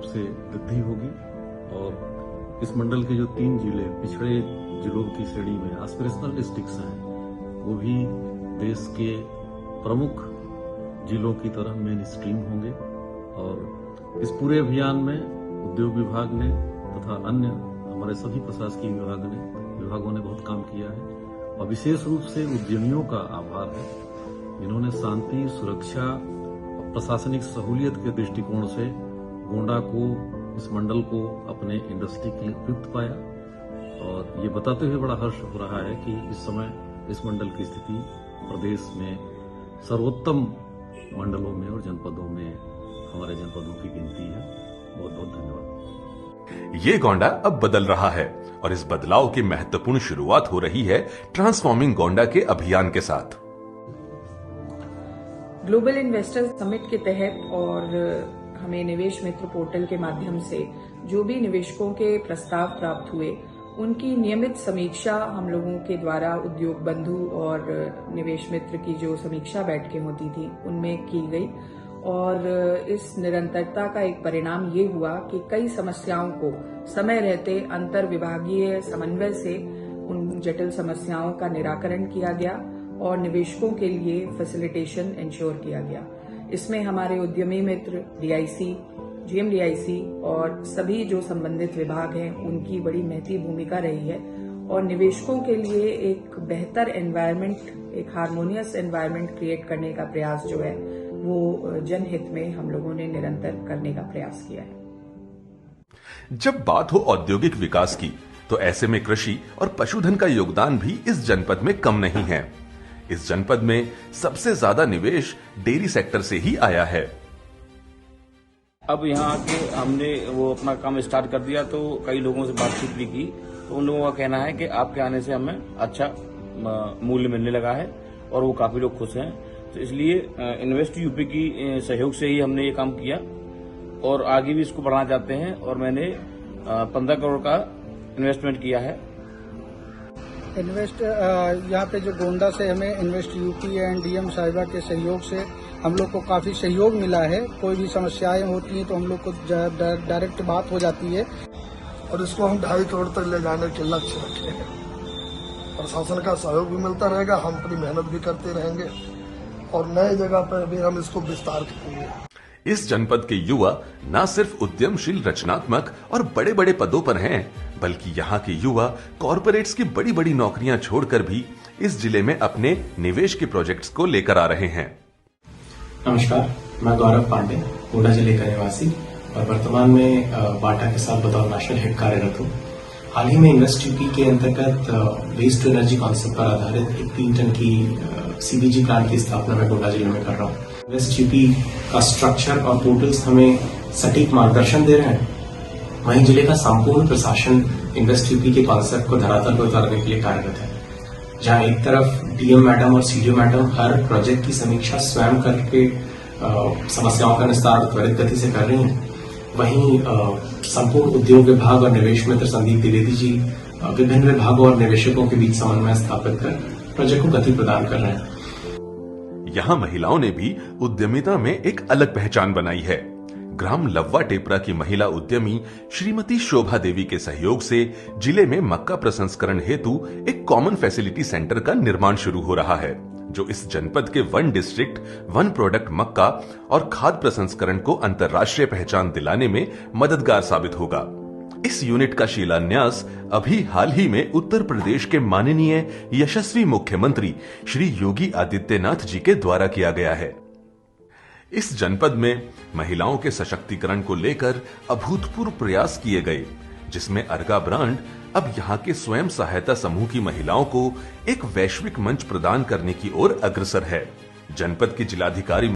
रूप से वृद्धि होगी और इस मंडल के जो 3 जिले पिछड़े जिलों की श्रेणी में एस्पिरेशनल डिस्ट्रिक्ट्स हैं, वो भी देश के प्रमुख जिलों की तरह मेन स्ट्रीम होंगे। और इस पूरे अभियान में उद्योग विभाग ने तथा अन्य हमारे सभी प्रशासकीय विभागों ने बहुत काम किया है और विशेष रूप से उद्यमियों का आभार है जिन्होंने शांति, सुरक्षा और प्रशासनिक सहूलियत के दृष्टिकोण से गोंडा को, इस मंडल को अपने इंडस्ट्री के लिए उपयुक्त पाया। और ये बताते हुए बड़ा हर्ष हो रहा है कि इस समय इस मंडल की स्थिति प्रदेश में सर्वोत्तम मंडलों में और जनपदों में हमारे जनपदों की गिनती है। बहुत बहुत धन्यवाद। ये गोंडा अब बदल रहा है और इस बदलाव की महत्वपूर्ण शुरुआत हो रही है ट्रांसफॉर्मिंग गोंडा के अभियान के साथ। ग्लोबल इन्वेस्टर समिट के तहत और हमें निवेश मित्र पोर्टल के माध्यम से जो भी निवेशकों के प्रस्ताव प्राप्त हुए उनकी नियमित समीक्षा हम लोगों के द्वारा उद्योग बंधु और निवेश मित्र की जो समीक्षा बैठकें होती थी उनमें की गई। और इस निरंतरता का एक परिणाम ये हुआ कि कई समस्याओं को समय रहते अंतर विभागीय समन्वय से उन जटिल समस्याओं का निराकरण किया गया और निवेशकों के लिए फैसिलिटेशन इंश्योर किया गया। इसमें हमारे उद्यमी मित्र डीआईसी, जीएमडीआईसी और सभी जो संबंधित विभाग हैं उनकी बड़ी महती भूमिका रही है और निवेशकों के लिए एक बेहतर एनवायरनमेंट, एक हार्मोनियस एनवायरनमेंट क्रिएट करने का प्रयास जो है वो जनहित में हम लोगों ने निरंतर करने का प्रयास किया है। जब बात हो औद्योगिक विकास की तो ऐसे में कृषि और पशुधन का योगदान भी इस जनपद में कम नहीं है। इस जनपद में सबसे ज्यादा निवेश डेयरी सेक्टर से ही आया है। अब यहाँ के हमने वो अपना काम स्टार्ट कर दिया तो कई लोगों से बातचीत भी की तो उन लोगों का कहना है कि आपके आने से हमें अच्छा मूल्य मिलने लगा है और वो काफी लोग खुश हैं। तो इसलिए इन्वेस्ट यूपी की सहयोग से ही हमने ये काम किया और आगे भी इसको बढ़ाना चाहते हैं और मैंने 15 करोड़ का इन्वेस्टमेंट किया है। इन्वेस्ट यहाँ पे जो गोंडा से हमें इन्वेस्ट यूपी एंड डीएम साहिबा के सहयोग से हम लोग को काफी सहयोग मिला है। कोई भी समस्याएं होती हैं तो हम लोग को डायरेक्ट बात हो जाती है और इसको हम 2.5 करोड़ तक ले जाने के लक्ष्य रखे हैं। प्रशासन का सहयोग भी मिलता रहेगा, हम अपनी मेहनत भी करते रहेंगे और नए जगह पर भी हम इसको विस्तार करेंगे। इस जनपद के युवा न सिर्फ उद्यमशील, रचनात्मक और बड़े बड़े पदों पर हैं, बल्कि यहाँ के युवा कॉरपोरेट्स की बड़ी बड़ी नौकरियां छोड़कर भी इस जिले में अपने निवेश के प्रोजेक्ट्स को लेकर आ रहे हैं। नमस्कार, मैं गौरव पांडे, गोंडा जिले का निवासी और वर्तमान में बाटा के साथ बतौर नेशनल हेड कार्यरत हूँ। हाल ही में इन्वेस्ट यूपी के अंतर्गत वेस्ट टू एनर्जी कॉन्सेप्ट पर आधारित एक 3 टन की सीबीजी प्लांट की स्थापना मैं गोंडा जिले में कर रहा हूँ। इन्वेस्ट यूपी का स्ट्रक्चर और पोर्टल्स हमें सटीक मार्गदर्शन दे रहे हैं, वहीं जिले का संपूर्ण प्रशासन इन्वेस्ट यूपी के कॉन्सेप्ट को धरातल पर उतारने के लिए कार्यरत है। जहां एक तरफ डीएम मैडम और सीडीओ मैडम हर प्रोजेक्ट की समीक्षा स्वयं करके समस्याओं का निस्तार त्वरित गति से कर रही हैं, वहीं संपूर्ण उद्योग विभाग और निवेश मित्र संदीप द्विवेदी जी विभिन्न विभागों और निवेशकों के बीच समन्वय स्थापित कर प्रोजेक्ट को गति प्रदान कर रहे हैं। यहाँ महिलाओं ने भी उद्यमिता में एक अलग पहचान बनाई है। ग्राम लव्वा टेपरा की महिला उद्यमी श्रीमती शोभा देवी के सहयोग से जिले में मक्का प्रसंस्करण हेतु एक कॉमन फैसिलिटी सेंटर का निर्माण शुरू हो रहा है, जो इस जनपद के 1 डिस्ट्रिक्ट 1 प्रोडक्ट मक्का और खाद्य प्रसंस्करण को अंतर्राष्ट्रीय पहचान दिलाने में मददगार साबित होगा। इस यूनिट का शिलान्यास अभी हाल ही में उत्तर प्रदेश के माननीय यशस्वी मुख्यमंत्री श्री योगी आदित्यनाथ जी के द्वारा किया गया है। इस जनपद में महिलाओं के सशक्तिकरण को लेकर अभूतपूर्व प्रयास किए गए, जिसमें अर्गा ब्रांड अब यहाँ के स्वयं सहायता समूह की महिलाओं को एक वैश्विक मंच प्रदान करने की ओर अग्रसर है। जनपद के जिलाधिकारी